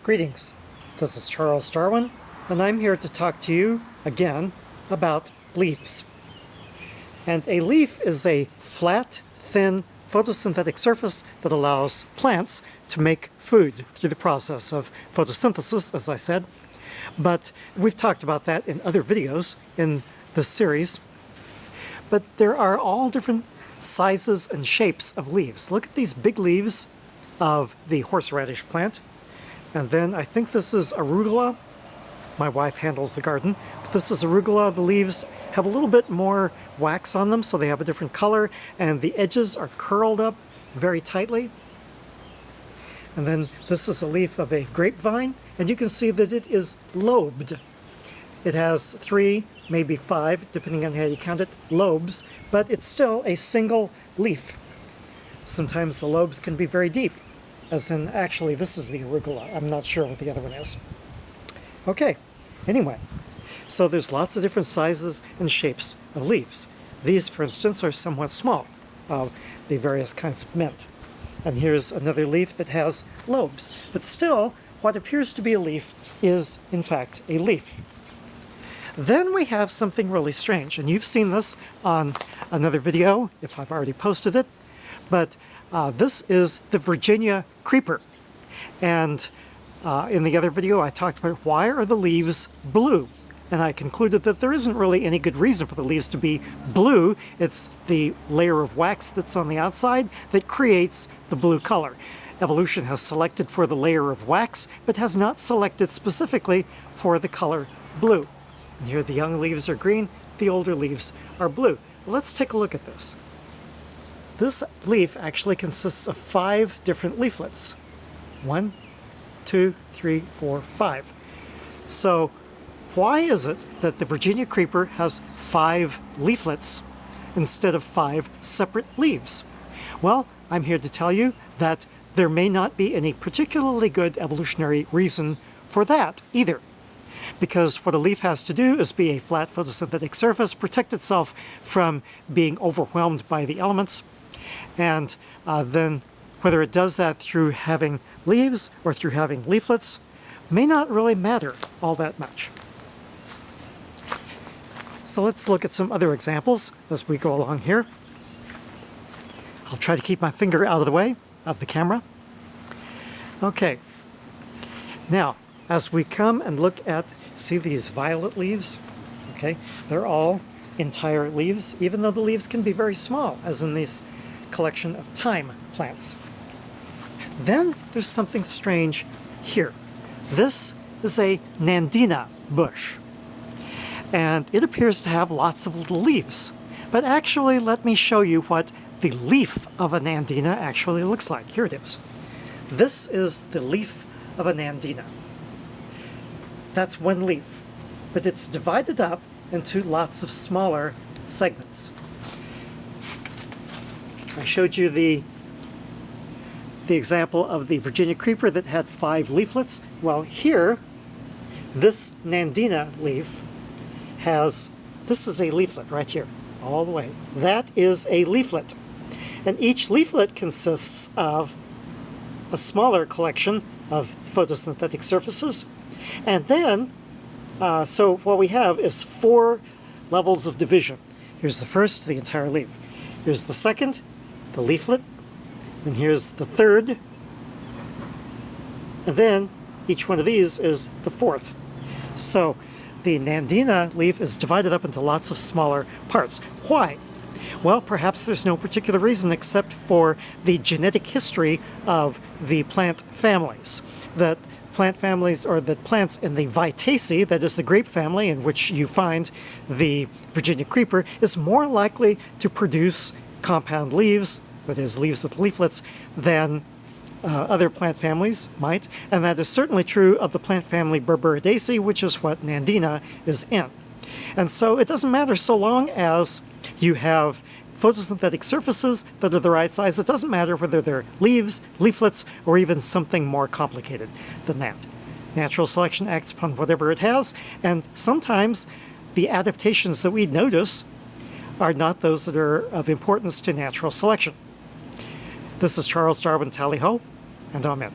Greetings, this is Charles Darwin, and I'm here to talk to you again about leaves. And a leaf is a flat, thin, photosynthetic surface that allows plants to make food through the process of photosynthesis, as I said. But we've talked about that in other videos in this series. But there are all different sizes and shapes of leaves. Look at these big leaves of the horseradish plant. And then I think this is arugula. My wife handles the garden. But this is arugula. The leaves have a little bit more wax on them, so they have a different color, and the edges are curled up very tightly. And then this is a leaf of a grapevine, and you can see that it is lobed. It has 3, maybe 5, depending on how you count it, lobes, but it's still a single leaf. Sometimes the lobes can be very deep, as in, actually, this is the arugula. I'm not sure what the other one is. Okay, anyway, so there's lots of different sizes and shapes of leaves. These, for instance, are somewhat small, of the various kinds of mint. And here's another leaf that has lobes. But still, what appears to be a leaf is, in fact, a leaf. Then we have something really strange, and you've seen this on another video, if I've already posted it, but this is the Virginia creeper. And in the other video I talked about why are the leaves blue, and I concluded that there isn't really any good reason for the leaves to be blue. It's the layer of wax that's on the outside that creates the blue color. Evolution has selected for the layer of wax, but has not selected specifically for the color blue. And here the young leaves are green, the older leaves are blue. Let's take a look at this. This leaf actually consists of 5 different leaflets. 1, 2, 3, 4, 5. So why is it that the Virginia creeper has 5 leaflets instead of 5 separate leaves? Well, I'm here to tell you that there may not be any particularly good evolutionary reason for that either. Because what a leaf has to do is be a flat photosynthetic surface, protect itself from being overwhelmed by the elements, and then whether it does that through having leaves or through having leaflets may not really matter all that much. So let's look at some other examples as we go along here. I'll try to keep my finger out of the way of the camera. Okay, now as we come and look at, see these violet leaves? Okay, they're all entire leaves, even though the leaves can be very small, as in this collection of thyme plants. Then there's something strange here. This is a nandina bush, and it appears to have lots of little leaves. But actually, let me show you what the leaf of a nandina actually looks like. Here it is. This is the leaf of a nandina. That's one leaf, but it's divided up into lots of smaller segments. I showed you the example of the Virginia creeper that had 5 leaflets. Well, here, this nandina leaf has, this is a leaflet right here, all the way. That is a leaflet. And each leaflet consists of a smaller collection of photosynthetic surfaces. And then, so what we have is 4 levels of division. Here's the first, the entire leaf. Here's the second, the leaflet. And here's the third. And then each one of these is the 4th. So the nandina leaf is divided up into lots of smaller parts. Why? Well, perhaps there's no particular reason except for the genetic history of the plant families. That plant families, or that plants in the Vitaceae, that is the grape family in which you find the Virginia creeper, is more likely to produce compound leaves, that is, leaves with leaflets, than other plant families might. And that is certainly true of the plant family Berberidaceae, which is what nandina is in. And so it doesn't matter so long as you have photosynthetic surfaces that are the right size. It doesn't matter whether they're leaves, leaflets, or even something more complicated than that. Natural selection acts upon whatever it has, and sometimes the adaptations that we notice are not those that are of importance to natural selection. This is Charles Darwin, Tally Ho, and Amen.